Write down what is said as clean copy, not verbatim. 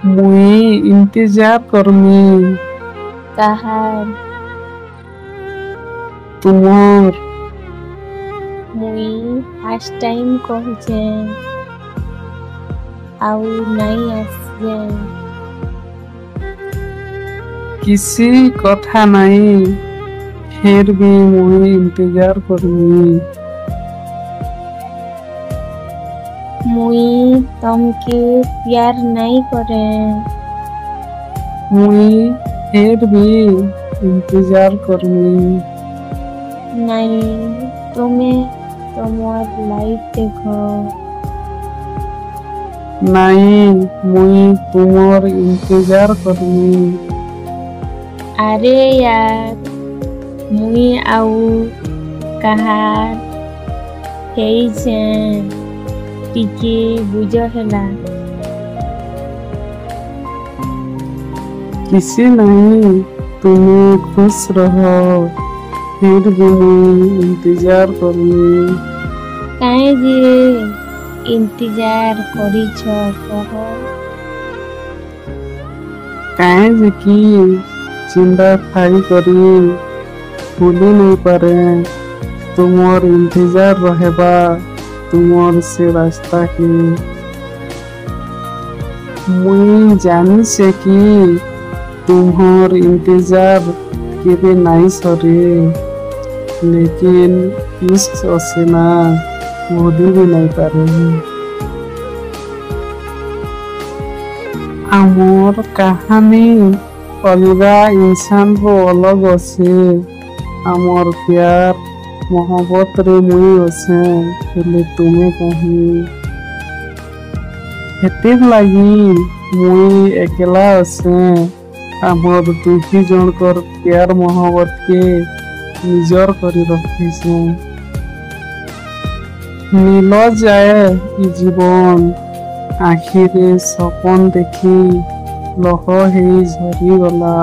मुई इंतजार करमी कहार तुमर मुई फास्ट टाइम कहूचे आउ नहीं आसे किसी कथा नहीं फिर भी मुई इंतजार करमी मुई तुमके प्यार नहीं करे मुई फिर भी इंतजार करमी नहीं तुम्हें तुम्हार लाइफ देखो नहीं मुई तुमर इंतजार करमी अरे यार मुई आउ कहार हेइछे टिके बुझ हेला किसी नहीं तुम्हें खुश रहो फिर भी मुई इंतजार करमी काहे जे इंतजार करिछ कह काहे जे की चिंता खाई करी भूली नहीं पारे तुमर इंतजार रहेबा तुमर से रास्ता की मुई जानी से कि तुम्हार इंतजार केबे नहीं सरे लेकिन इश्क से ना भूली भी नहीं पारे आमर कहानी अलगा इंसान को अलग असे आमर प्यार मोहब्बत रे मुई असे हेले तुम्हें कही हेतिर लगी मुई अकेला असे आमर दुही जनकर प्यार मोहब्बत के निजर करी रखिसे मिल जाए ई जीवन आखिरे सपन देखी लह हे झरी गला।